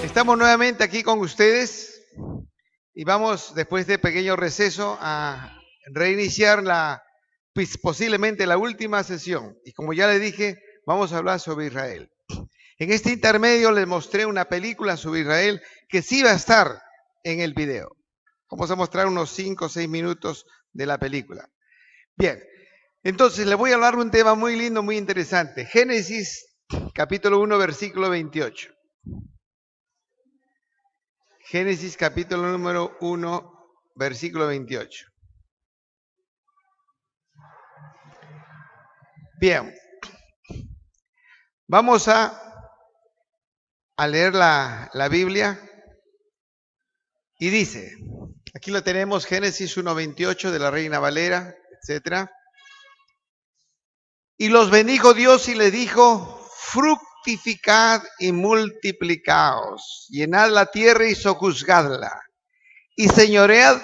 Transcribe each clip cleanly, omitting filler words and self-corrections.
Estamos nuevamente aquí con ustedes y vamos, después de pequeño receso, a reiniciar posiblemente la última sesión. Y como ya le dije, vamos a hablar sobre Israel. En este intermedio les mostré una película sobre Israel que sí va a estar en el video. Vamos a mostrar unos 5 o 6 minutos de la película. Bien, entonces les voy a hablar de un tema muy lindo, muy interesante. Génesis capítulo 1, versículo 28. Génesis capítulo número 1, versículo 28. Bien, vamos a leer la Biblia y dice, aquí lo tenemos, Génesis 1:28 de la Reina Valera, etc. Y los bendijo Dios y le dijo, fructificad y multiplicaos, llenad la tierra y sojuzgadla, y señoread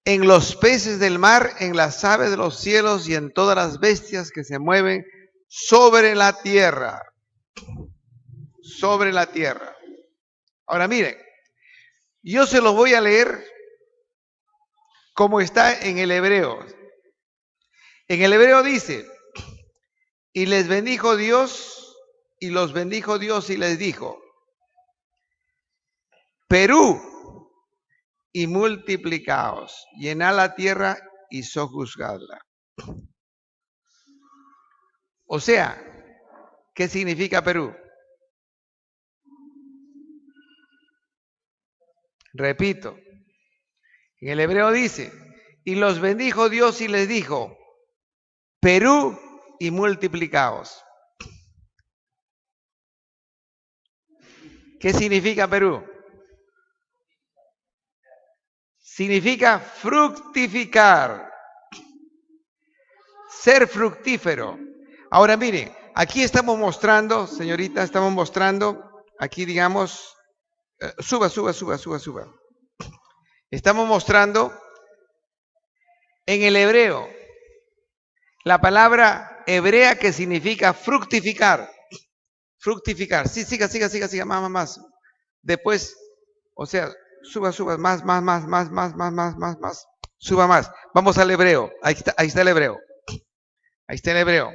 en los peces del mar, en las aves de los cielos y en todas las bestias que se mueven sobre la tierra. Sobre la tierra. Ahora miren, yo se los voy a leer como está en el hebreo. En el hebreo dice, y les bendijo Dios, y los bendijo Dios y les dijo, Perú y multiplicaos, llenad la tierra y sojuzgadla. O sea, ¿qué significa Perú? Repito, en el hebreo dice, y los bendijo Dios y les dijo, Perú y multiplicaos. ¿Qué significa Perú? Significa fructificar, ser fructífero. Ahora miren, aquí estamos mostrando, señorita, estamos mostrando, aquí digamos, suba. Estamos mostrando en el hebreo la palabra hebrea que significa fructificar. Fructificar. Sí, siga, más. Después, o sea, suba, más. Suba más. Vamos al hebreo. Ahí está el hebreo. Ahí está el hebreo.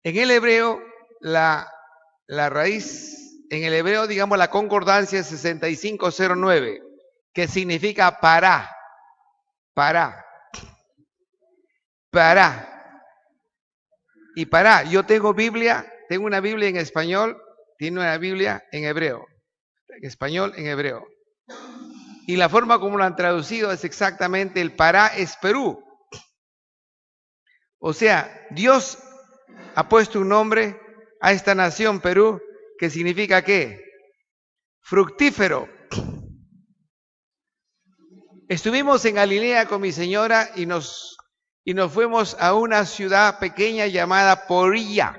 En el hebreo, la raíz, en el hebreo, digamos, la concordancia es 6509, que significa para. Y para, yo tengo una Biblia en español, tiene una Biblia en hebreo. En español, en hebreo. Y la forma como lo han traducido es exactamente el para es Perú. O sea, Dios ha puesto un nombre a esta nación Perú que significa ¿qué? Fructífero. Estuvimos en Galilea con mi señora y nos fuimos a una ciudad pequeña llamada Porilla.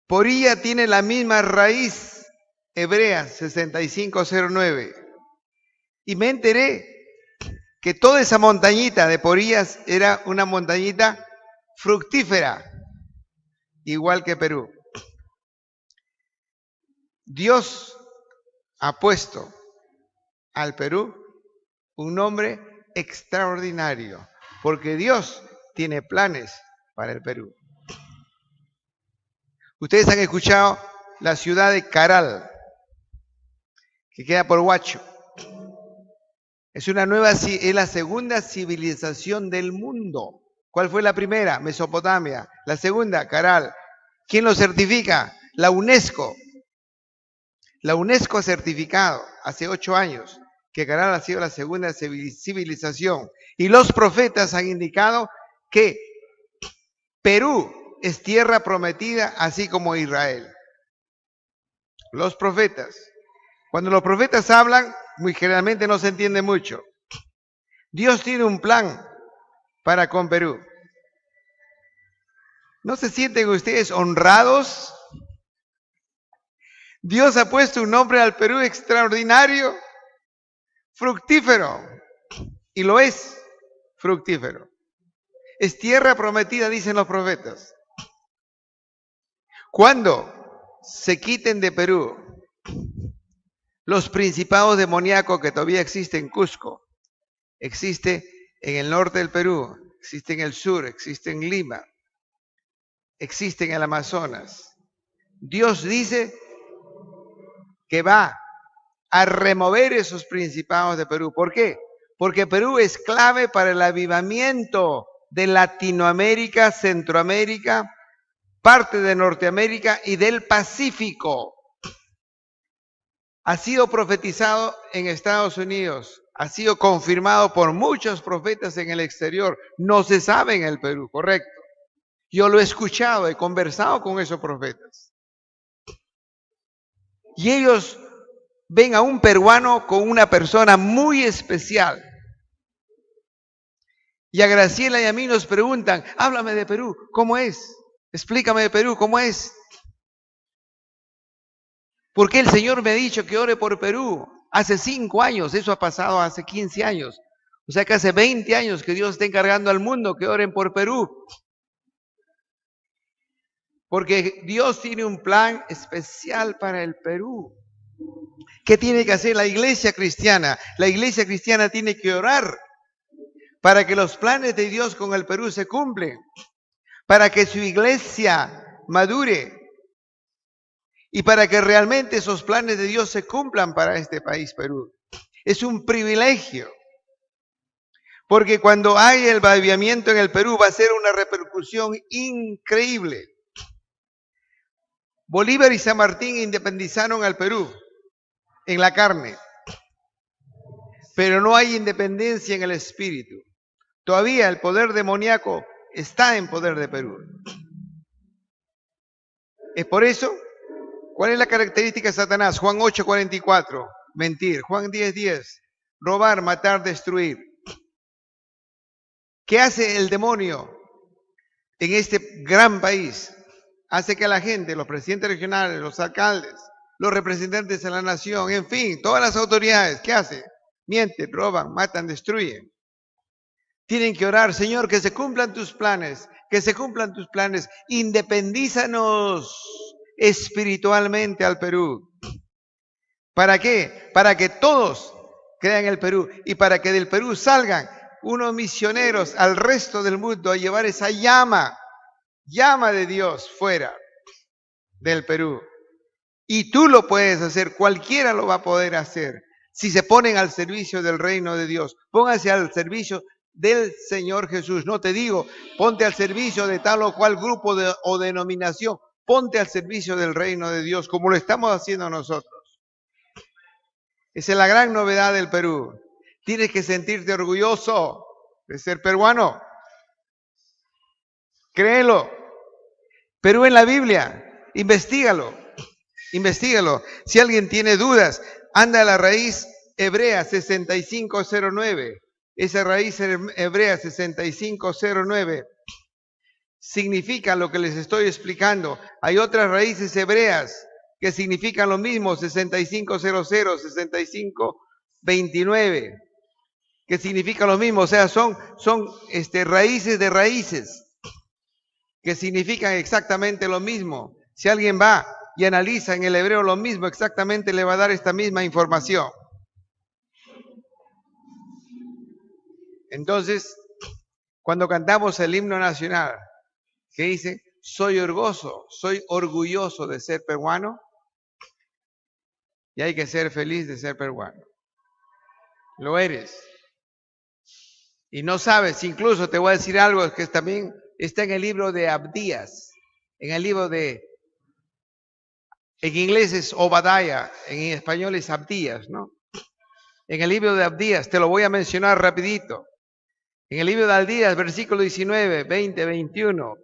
Porilla tiene la misma raíz hebrea, 6509. Y me enteré que toda esa montañita de Porillas era una montañita fructífera, igual que Perú. Dios ha puesto al Perú un nombre extraordinario, porque Dios tiene planes para el Perú. Ustedes han escuchado la ciudad de Caral, que queda por Huacho. Es la segunda civilización del mundo. ¿Cuál fue la primera? Mesopotamia. La segunda, Caral. ¿Quién lo certifica? La UNESCO. La UNESCO ha certificado hace 8 años que Caral ha sido la segunda civilización. Y los profetas han indicado que Perú es tierra prometida, así como Israel. Los profetas. Cuando los profetas hablan, muy generalmente no se entiende mucho. Dios tiene un plan para con Perú. ¿No se sienten ustedes honrados Dios ha puesto un nombre al Perú extraordinario, fructífero, y lo es fructífero. Es tierra prometida, dicen los profetas. Cuando se quiten de Perú los principados demoníacos que todavía existen en Cusco, existe en el norte del Perú, existe en el sur, existe en Lima, existe en el Amazonas. Dios dice que va a remover esos principados de Perú. ¿Por qué? Porque Perú es clave para el avivamiento de Latinoamérica, Centroamérica, parte de Norteamérica y del Pacífico. Ha sido profetizado en Estados Unidos, ha sido confirmado por muchos profetas en el exterior. No se sabe en el Perú, correcto. Yo lo he escuchado, he conversado con esos profetas. Y ellos ven a un peruano con una persona muy especial. Y a Graciela y a mí nos preguntan, háblame de Perú, ¿cómo es? Explícame de Perú, ¿cómo es? Porque el Señor me ha dicho que ore por Perú. Hace 5 años, eso ha pasado hace 15 años. O sea que hace 20 años que Dios está encargando al mundo que oren por Perú. Porque Dios tiene un plan especial para el Perú. ¿Qué tiene que hacer la iglesia cristiana? La iglesia cristiana tiene que orar para que los planes de Dios con el Perú se cumplen, para que su iglesia madure y para que realmente esos planes de Dios se cumplan para este país, Perú. Es un privilegio, porque cuando hay el avivamiento en el Perú va a ser una repercusión increíble. Bolívar y San Martín independizaron al Perú en la carne, pero no hay independencia en el espíritu. Todavía el poder demoníaco está en poder de Perú. Es por eso, ¿cuál es la característica de Satanás? Juan 8:44, mentir. Juan 10:10, robar, matar, destruir. ¿Qué hace el demonio en este gran país? Hace que la gente, los presidentes regionales, los alcaldes, los representantes de la nación, en fin, todas las autoridades, ¿qué hace? Mienten, roban, matan, destruyen. Tienen que orar, Señor, que se cumplan tus planes, que se cumplan tus planes. Independízanos espiritualmente al Perú. ¿Para qué? Para que todos crean el Perú y para que del Perú salgan unos misioneros al resto del mundo a llevar esa llama de Dios fuera del Perú. Y tú lo puedes hacer, cualquiera lo va a poder hacer. Si se ponen al servicio del reino de Dios, pónganse al servicio del Señor Jesús. No te digo, ponte al servicio de tal o cual grupo o denominación, ponte al servicio del reino de Dios, como lo estamos haciendo nosotros. Esa es la gran novedad del Perú. Tienes que sentirte orgulloso de ser peruano. Créelo. Perú en la Biblia, investígalo. Si alguien tiene dudas, anda a la raíz hebrea 6509. Esa raíz hebrea 6509 significa lo que les estoy explicando. Hay otras raíces hebreas que significan lo mismo, 6500, 6529, que significan lo mismo. O sea, son raíces de raíces que significan exactamente lo mismo. Si alguien va y analiza en el hebreo lo mismo, exactamente le va a dar esta misma información. Entonces, cuando cantamos el himno nacional, que dice, soy orgulloso de ser peruano, y hay que ser feliz de ser peruano. Lo eres. Y no sabes, incluso te voy a decir algo que también está en el libro de Abdías, en inglés es Obadiah, en español es Abdías, ¿no? En el libro de Abdías, te lo voy a mencionar rapidito. En el libro de Abdías, versículo 19, 20, 21,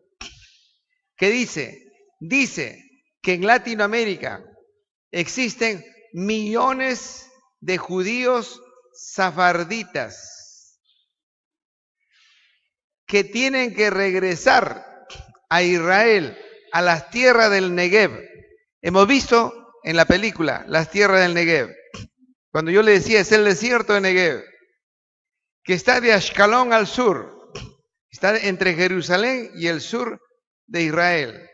¿qué dice? Dice que en Latinoamérica existen millones de judíos safarditas que tienen que regresar a Israel, a las tierras del Negev. Hemos visto en la película, las tierras del Negev. Cuando yo le decía, es el desierto de Negev, que está de Ashkelon al sur, está entre Jerusalén y el sur de Israel.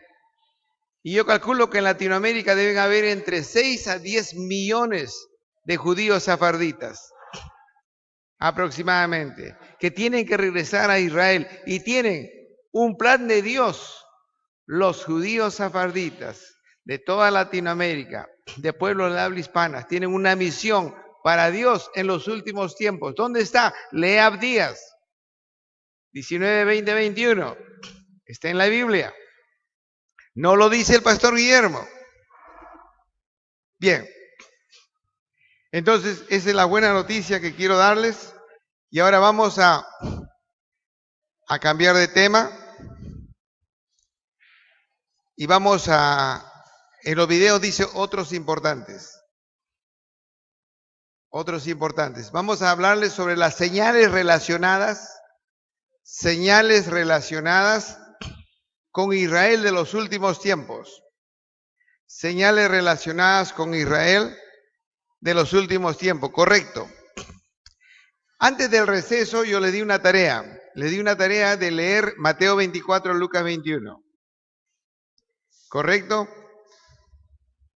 Y yo calculo que en Latinoamérica deben haber entre 6 a 10 millones de judíos sefarditas, aproximadamente, que tienen que regresar a Israel y tienen un plan de Dios. Los judíos sefarditas de toda Latinoamérica, de pueblos de habla hispana, tienen una misión para Dios en los últimos tiempos. ¿Dónde está? Lea Abdías 19, 20, 21. Está en la Biblia. No lo dice el pastor Guillermo. Bien. Entonces, esa es la buena noticia que quiero darles. Y ahora vamos a cambiar de tema. Y vamos en los videos dice otros importantes. Otros importantes. Vamos a hablarles sobre las señales relacionadas con Israel de los últimos tiempos. Señales relacionadas con Israel de los últimos tiempos, correcto. Antes del receso yo le di una tarea de leer Mateo 24, Lucas 21. ¿Correcto?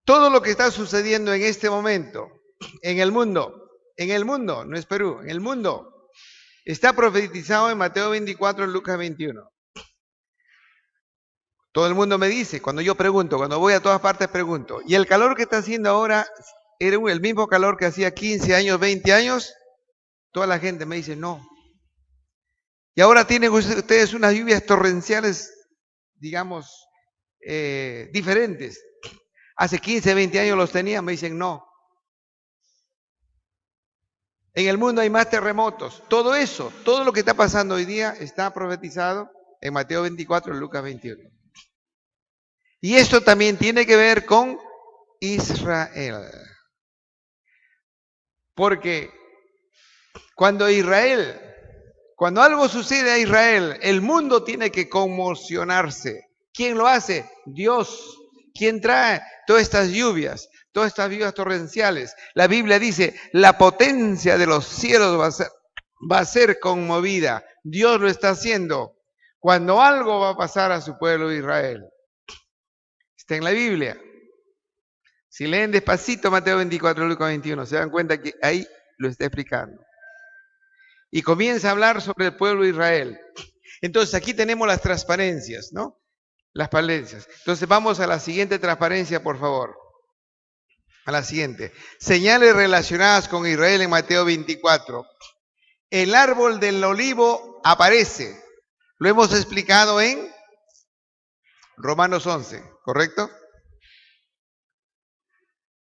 Todo lo que está sucediendo en este momento, en el mundo, no es Perú, en el mundo, está profetizado en Mateo 24, Lucas 21. Todo el mundo me dice, cuando yo pregunto, cuando voy a todas partes pregunto, ¿y el calor que está haciendo ahora era el mismo calor que hacía 15 años, 20 años? Toda la gente me dice, no. Y ahora tienen ustedes unas lluvias torrenciales, digamos, diferentes. Hace 15, 20 años los tenían, me dicen no. En el mundo hay más terremotos. Todo eso, todo lo que está pasando hoy día está profetizado en Mateo 24 y Lucas 21. Y esto también tiene que ver con Israel. Porque cuando algo sucede a Israel, el mundo tiene que conmocionarse. ¿Quién lo hace? Dios. ¿Quién trae todas estas lluvias torrenciales? La Biblia dice, la potencia de los cielos va a ser conmovida. Dios lo está haciendo cuando algo va a pasar a su pueblo de Israel. Está en la Biblia. Si leen despacito Mateo 24, Lucas 21, se dan cuenta que ahí lo está explicando. Y comienza a hablar sobre el pueblo de Israel. Entonces aquí tenemos las transparencias, ¿no? Las palencias. Entonces vamos a la siguiente transparencia, por favor. A la siguiente. Señales relacionadas con Israel en Mateo 24. El árbol del olivo aparece. Lo hemos explicado en Romanos 11, ¿correcto?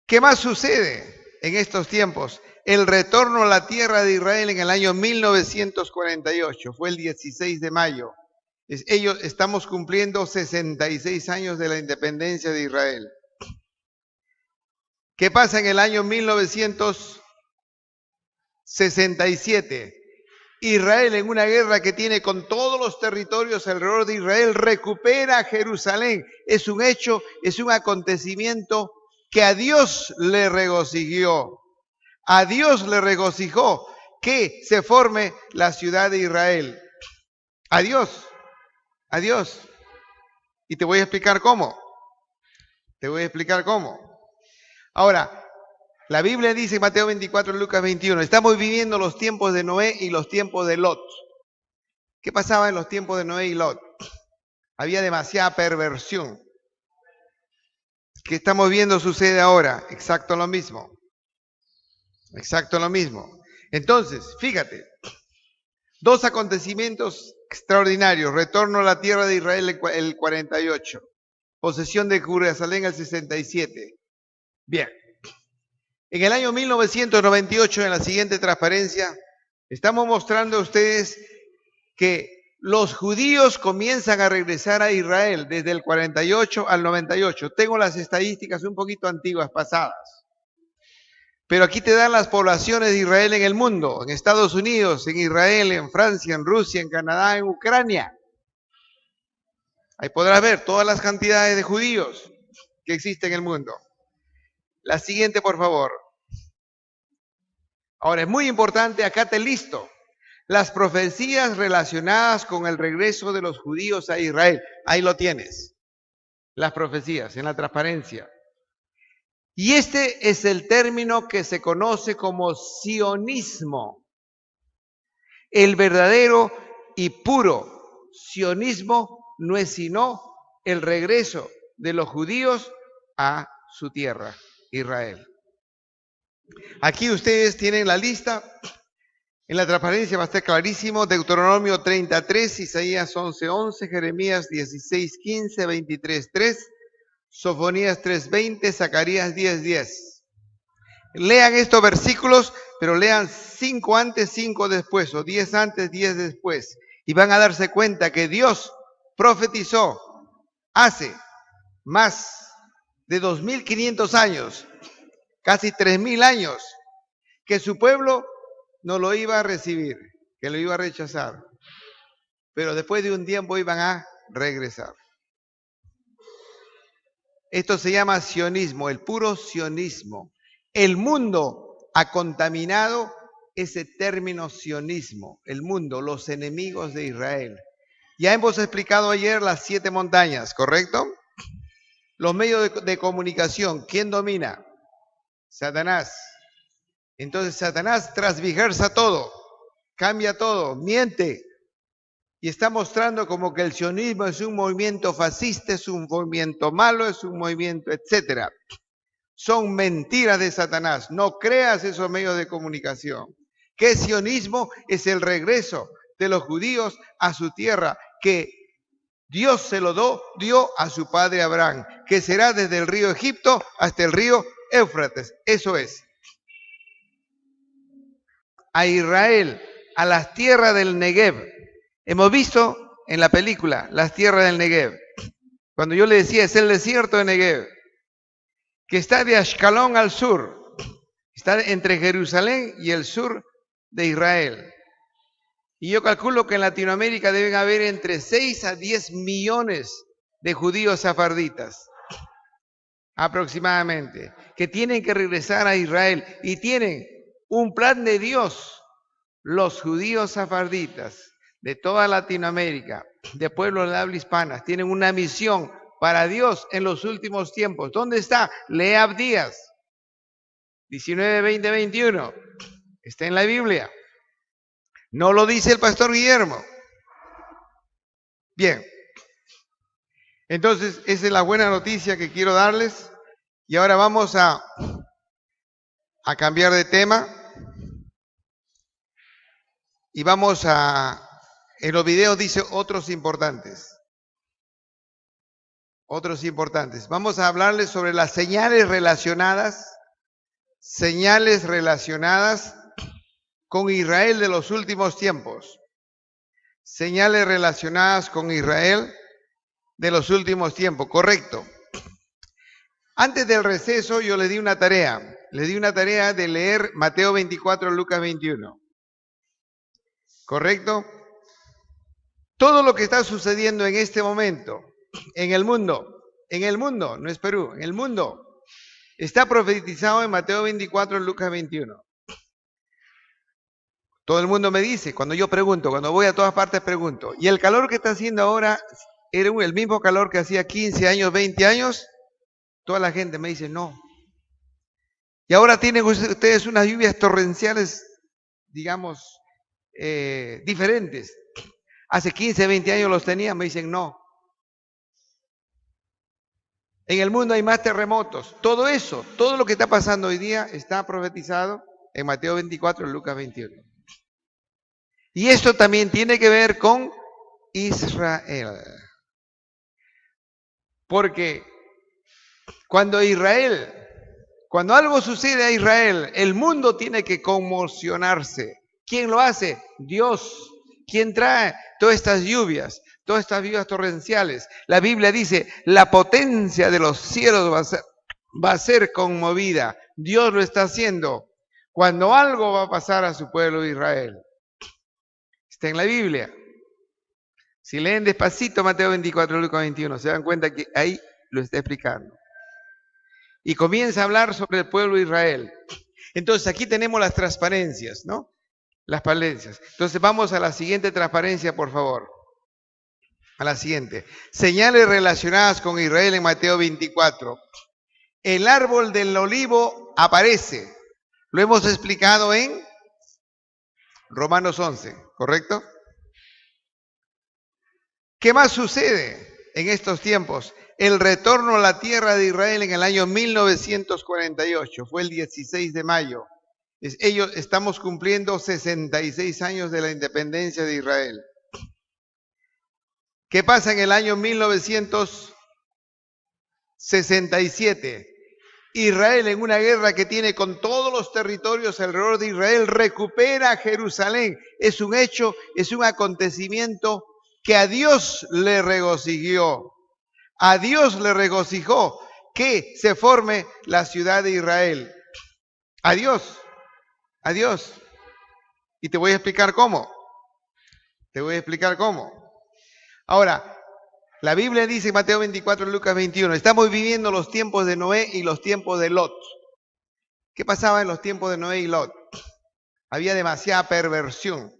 ¿Qué más sucede en estos tiempos? El retorno a la tierra de Israel en el año 1948. Fue el 16 de mayo. Estamos cumpliendo 66 años de la independencia de Israel. ¿Qué pasa en el año 1967? Israel, en una guerra que tiene con todos los territorios alrededor de Israel, recupera Jerusalén. Es un hecho, es un acontecimiento que a Dios le regocijó. A Dios le regocijó que se forme la ciudad de Israel. A Dios. A Dios. Y te voy a explicar cómo. Ahora, la Biblia dice en Mateo 24, Lucas 21, estamos viviendo los tiempos de Noé y los tiempos de Lot. ¿Qué pasaba en los tiempos de Noé y Lot? Había demasiada perversión. ¿Qué estamos viendo sucede ahora? Exacto lo mismo. Entonces, fíjate, dos acontecimientos extraordinarios. Retorno a la tierra de Israel el 48. Posesión de Jerusalén el 67. Bien. En el año 1998, en la siguiente transparencia, estamos mostrando a ustedes que los judíos comienzan a regresar a Israel desde el 48 al 98. Tengo las estadísticas un poquito antiguas, pasadas. Pero aquí te dan las poblaciones de Israel en el mundo, en Estados Unidos, en Israel, en Francia, en Rusia, en Canadá, en Ucrania. Ahí podrás ver todas las cantidades de judíos que existen en el mundo. La siguiente, por favor. Ahora, es muy importante, acá te listo. Las profecías relacionadas con el regreso de los judíos a Israel. Ahí lo tienes. Las profecías, en la transparencia. Y este es el término que se conoce como sionismo. El verdadero y puro sionismo no es sino el regreso de los judíos a su tierra, Israel. Aquí ustedes tienen la lista. En la transparencia va a estar clarísimo. Deuteronomio 33, Isaías 11:11, Jeremías 16:15, 23:3, Sofonías 3:20, Zacarías 10:10. Lean estos versículos, pero lean 5 antes, 5 después, o 10 antes, 10 después. Y van a darse cuenta que Dios profetizó hace más de 2500 años, casi 3000 años, que su pueblo no lo iba a recibir, que lo iba a rechazar. Pero después de un tiempo iban a regresar. Esto se llama sionismo, el puro sionismo. El mundo ha contaminado ese término sionismo. El mundo, los enemigos de Israel. Ya hemos explicado ayer las 7 montañas, ¿correcto? Los medios de comunicación, ¿quién domina? Satanás. Entonces Satanás transgiversa todo, cambia todo, miente. Y está mostrando como que el sionismo es un movimiento fascista, es un movimiento malo, es un movimiento, etcétera. Son mentiras de Satanás. No creas esos medios de comunicación. ¿Qué sionismo? Es el regreso de los judíos a su tierra, que Dios se lo dio a su padre Abraham, que será desde el río Egipto hasta el río Éufrates. Eso es. A Israel, a las tierras del Negev. Hemos visto en la película las tierras del Negev. Cuando yo le decía, es el desierto de Negev, que está de Ashkelon al sur, está entre Jerusalén y el sur de Israel. Y yo calculo que en Latinoamérica deben haber entre 6 a 10 millones de judíos sefarditas, aproximadamente, que tienen que regresar a Israel y tienen un plan de Dios. Los judíos sefarditas de toda Latinoamérica, de pueblos de habla hispana, tienen una misión para Dios en los últimos tiempos. ¿Dónde está? Lea Abdías 19, 20, 21. Está en la Biblia. No lo dice el pastor Guillermo. Bien. Entonces, esa es la buena noticia que quiero darles. Y ahora vamos a cambiar de tema. Y vamos en los videos dice otros importantes. Otros importantes. Vamos a hablarles sobre las señales relacionadas con Israel de los últimos tiempos. Señales relacionadas con Israel de los últimos tiempos, correcto. Antes del receso yo le di una tarea. Le di una tarea de leer Mateo 24, Lucas 21. ¿Correcto? Todo lo que está sucediendo en este momento, en el mundo, no es Perú, en el mundo, está profetizado en Mateo 24, en Lucas 21. Todo el mundo me dice, cuando yo pregunto, cuando voy a todas partes pregunto, ¿y el calor que está haciendo ahora era el mismo calor que hacía 15 años, 20 años? Toda la gente me dice, no. Y ahora tienen ustedes unas lluvias torrenciales, digamos, diferentes. Hace 15, 20 años los tenían, me dicen no. En el mundo hay más terremotos. Todo eso, todo lo que está pasando hoy día está profetizado en Mateo 24 y Lucas 21. Y esto también tiene que ver con Israel. Porque cuando algo sucede a Israel, el mundo tiene que conmocionarse. ¿Quién lo hace? Dios. ¿Quién trae todas estas lluvias, todas estas lluvias torrenciales? La Biblia dice, la potencia de los cielos va a ser conmovida. Dios lo está haciendo. Cuando algo va a pasar a su pueblo de Israel. Está en la Biblia. Si leen despacito Mateo 24, Lucas 21, se dan cuenta que ahí lo está explicando. y comienza a hablar sobre el pueblo de Israel. Entonces aquí tenemos las transparencias, ¿no? Las palencias. Entonces vamos a la siguiente transparencia, por favor. A la siguiente. Señales relacionadas con Israel en Mateo 24. El árbol del olivo aparece. Lo hemos explicado en Romanos 11, ¿correcto? ¿Qué más sucede en estos tiempos? El retorno a la tierra de Israel en el año 1948. Fue el 16 de mayo. Estamos cumpliendo 66 años de la independencia de Israel. ¿Qué pasa en el año 1967? Israel, en una guerra que tiene con todos los territorios alrededor de Israel, recupera Jerusalén. Es un hecho, es un acontecimiento que a Dios le regocijó. A Dios le regocijó que se forme la ciudad de Israel. A Dios. A Dios. Y te voy a explicar cómo. Te voy a explicar cómo. Ahora, la Biblia dice en Mateo 24 y Lucas 21, estamos viviendo los tiempos de Noé y los tiempos de Lot. ¿Qué pasaba en los tiempos de Noé y Lot? Había demasiada perversión.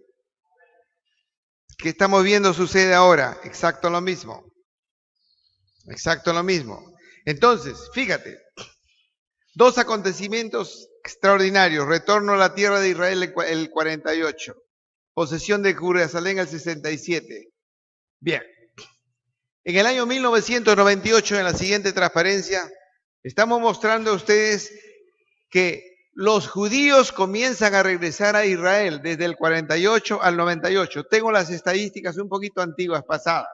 ¿Qué estamos viendo sucede ahora? Exacto lo mismo. Exacto lo mismo. Entonces, fíjate, dos acontecimientos extraordinarios. Retorno a la tierra de Israel el 48. Posesión de Jerusalén el 67. Bien. En el año 1998, en la siguiente transparencia, estamos mostrando a ustedes que los judíos comienzan a regresar a Israel desde el 48 al 98. Tengo las estadísticas un poquito antiguas, pasadas.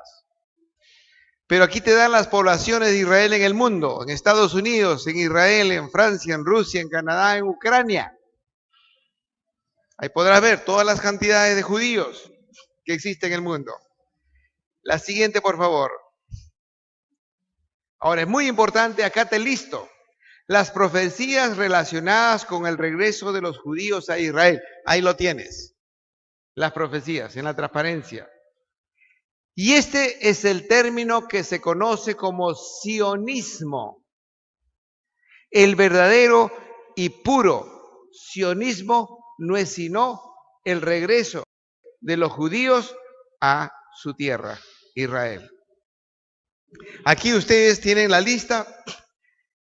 Pero aquí te dan las poblaciones de Israel en el mundo, en Estados Unidos, en Israel, en Francia, en Rusia, en Canadá, en Ucrania. Ahí podrás ver todas las cantidades de judíos que existen en el mundo. La siguiente, por favor. Ahora, es muy importante, acá te listo. Las profecías relacionadas con el regreso de los judíos a Israel. Ahí lo tienes. Las profecías, en la transparencia. Y este es el término que se conoce como sionismo. El verdadero y puro sionismo no es sino el regreso de los judíos a su tierra, Israel. Aquí ustedes tienen la lista.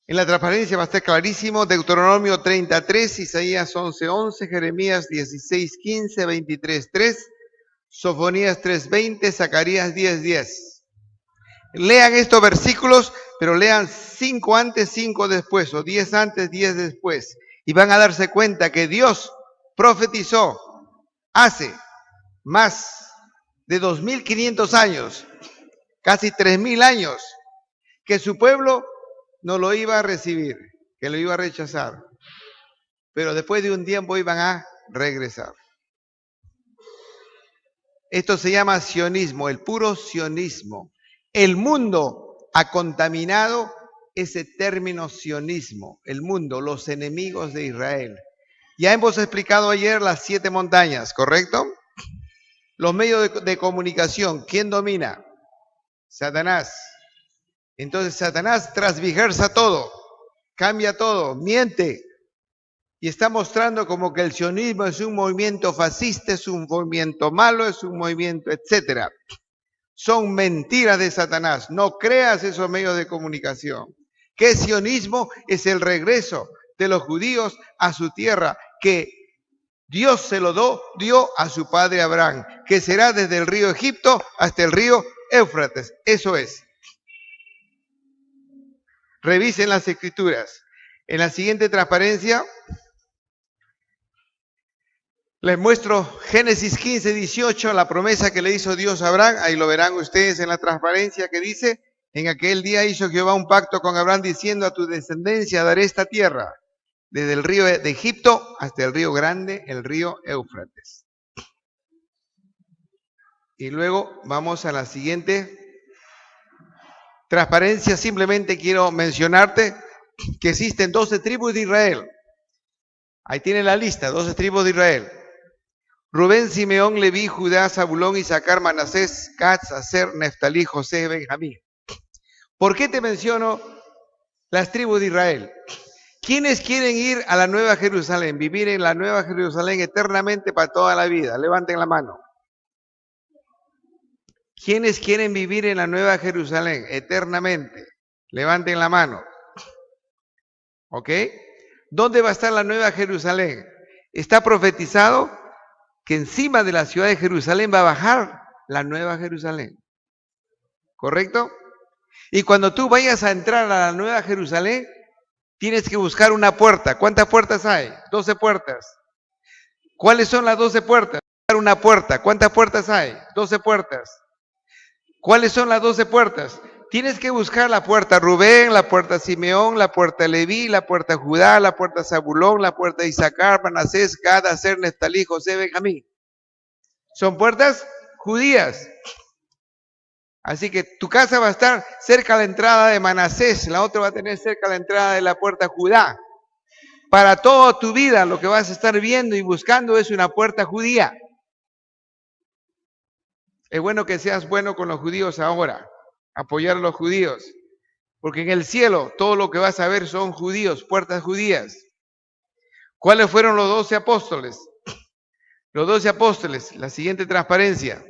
En la transparencia va a estar clarísimo. Deuteronomio 33, Isaías 11:11, Jeremías 16:15, 23:3. Sofonías 3:20, Zacarías 10:10. Lean estos versículos, pero lean 5 antes, 5 después, o 10 antes, 10 después. Y van a darse cuenta que Dios profetizó hace más de 2500 años, casi 3000 años, que su pueblo no lo iba a recibir, que lo iba a rechazar. Pero después de un tiempo iban a regresar. Esto se llama sionismo, el puro sionismo. El mundo ha contaminado ese término sionismo. El mundo, los enemigos de Israel. Ya hemos explicado ayer las 7 montañas, ¿correcto? Los medios de comunicación, ¿quién domina? Satanás. Entonces Satanás transgiversa todo, cambia todo, miente. Y está mostrando como que el sionismo es un movimiento fascista, es un movimiento malo, es un movimiento, etcétera. Son mentiras de Satanás. No creas esos medios de comunicación. ¿Qué sionismo? Es el regreso de los judíos a su tierra, que Dios se lo dio a su padre Abraham, que será desde el río Egipto hasta el río Éufrates. Eso es. Revisen las escrituras. En la siguiente transparencia les muestro Génesis 15:18, la promesa que le hizo Dios a Abraham. Ahí lo verán ustedes en la transparencia que dice: en aquel día hizo Jehová un pacto con Abraham diciendo: a tu descendencia daré esta tierra, desde el río de Egipto hasta el río grande, el río Éufrates. Y luego vamos a la siguiente transparencia. Simplemente quiero mencionarte que existen 12 tribus de Israel. Ahí tienen la lista, 12 tribus de Israel. Rubén, Simeón, Leví, Judá, Zabulón, Isaacar, Manasés, Gad, Aser, Neftalí, José, Benjamín. ¿Por qué te menciono Las tribus de Israel. ¿Quiénes quieren ir a la Nueva Jerusalén? Vivir en la Nueva Jerusalén eternamente para toda la vida. Levanten la mano. ¿Quiénes quieren vivir en la Nueva Jerusalén eternamente? Levanten la mano. ¿Ok? ¿Dónde va a estar la Nueva Jerusalén? Está profetizado que encima de la ciudad de Jerusalén va a bajar la Nueva Jerusalén. ¿Correcto? Y cuando tú vayas a entrar a la Nueva Jerusalén, tienes que buscar una puerta. ¿Cuántas puertas hay? 12 puertas. ¿Cuáles son las 12 puertas? Una puerta. ¿Cuántas puertas hay? 12 puertas. ¿Cuáles son las 12 puertas? Tienes que buscar la puerta Rubén, la puerta Simeón, la puerta Leví, la puerta Judá, la puerta Zabulón, la puerta Isaacar, Manasés, Gad, Aser, Neftalí, José, Benjamín. Son puertas judías. Así que tu casa va a estar cerca de la entrada de Manasés, la otra va a tener cerca de la entrada de la puerta Judá. Para toda tu vida lo que vas a estar viendo y buscando es una puerta judía. Es bueno que seas bueno con los judíos ahora, apoyar a los judíos, porque en el cielo todo lo que vas a ver son judíos, puertas judías. ¿Cuáles fueron los 12 apóstoles? Los 12 apóstoles, la siguiente transparencia.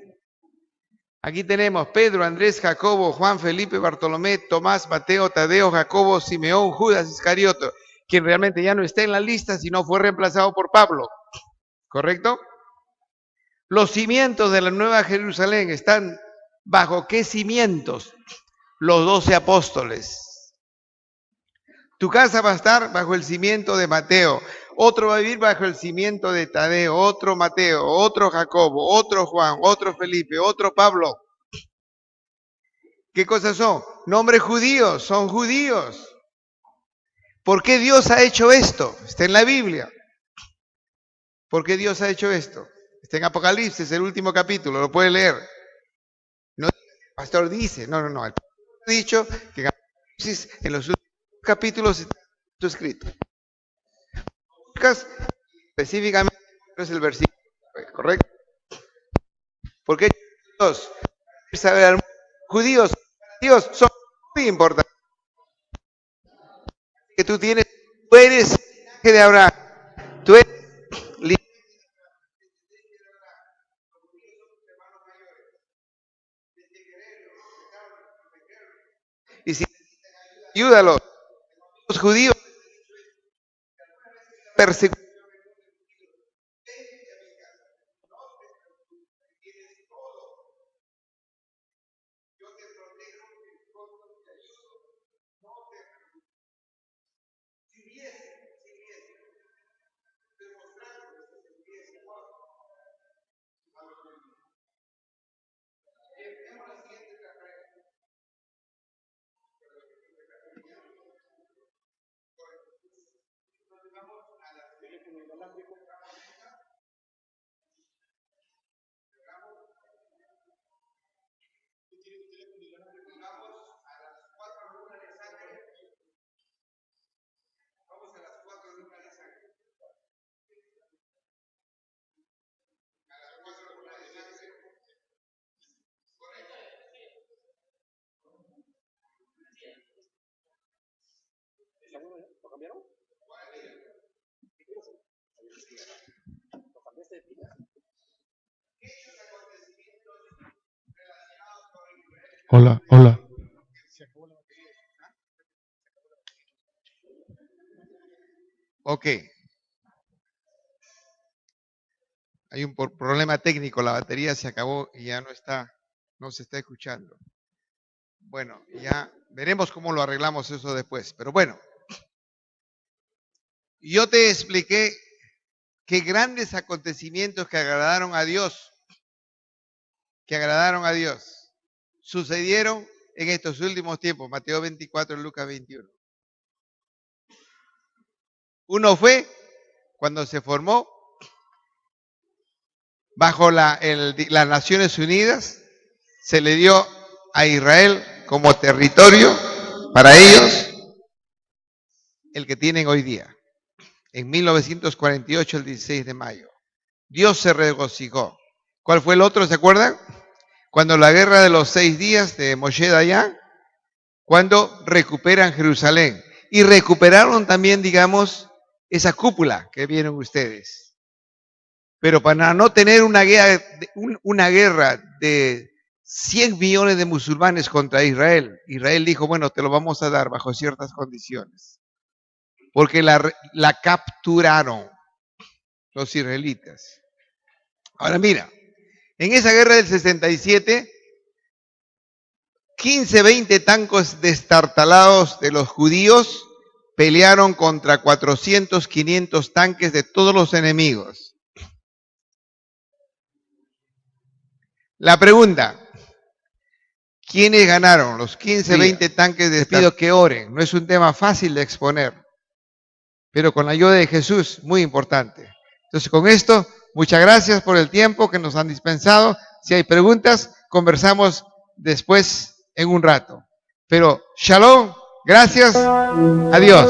Aquí tenemos Pedro, Andrés, Jacobo, Juan, Felipe, Bartolomé, Tomás, Mateo, Tadeo, Jacobo, Simeón, Judas Iscarioto, quien realmente ya no está en la lista, sino fue reemplazado por Pablo. ¿Correcto? Los cimientos de la Nueva Jerusalén están ¿bajo qué cimientos? Los 12 apóstoles. Tu casa va a estar bajo el cimiento de Mateo, otro va a vivir bajo el cimiento de Tadeo, otro Mateo, otro Jacobo, otro Juan, otro Felipe, otro Pablo. ¿Qué cosas son? Nombres judíos, son judíos. ¿Por qué Dios ha hecho esto? Está en la Biblia. ¿Por qué Dios ha hecho esto? Está en Apocalipsis, el último capítulo, lo puede leer. No, el pastor dice, no, el pastor ha dicho que en Apocalipsis, en los últimos capítulos está escrito. Específicamente es el versículo, ¿correcto? ¿Por qué Dios sabe al judíos? Dios son muy importantes. Que tú eres linaje de Abraham, tú eres y si ayúdalo, los judíos perseguidos. ¿Lo cambiaron? Hola. Ok. Hay un problema técnico, la batería se acabó y ya no se está escuchando. Bueno, ya veremos cómo lo arreglamos eso después. Pero bueno, yo te expliqué qué grandes acontecimientos que agradaron a Dios, sucedieron en estos últimos tiempos, Mateo 24 y Lucas 21. Uno fue cuando se formó bajo las Naciones Unidas, se le dio a Israel como territorio para ellos el que tienen hoy día. En 1948, el 16 de mayo. Dios se regocijó. ¿Cuál fue el otro? ¿Se acuerdan? Cuando la guerra de los 6 días de Moshe Dayan, cuando recuperan Jerusalén. y recuperaron también, digamos, esa cúpula que vieron ustedes. Pero para no tener una guerra de 100 millones de musulmanes contra Israel, Israel dijo, bueno, te lo vamos a dar bajo ciertas condiciones. Porque la capturaron los israelitas. Ahora mira, en esa guerra del 67, 15, 20 tanques destartalados de los judíos pelearon contra 400, 500 tanques de todos los enemigos. La pregunta, ¿quiénes ganaron? Los 15, 20 tanques les pido que oren. No es un tema fácil de exponer, pero con la ayuda de Jesús, muy importante. Entonces, con esto, muchas gracias por el tiempo que nos han dispensado. Si hay preguntas, conversamos después en un rato. Pero, shalom, gracias, adiós.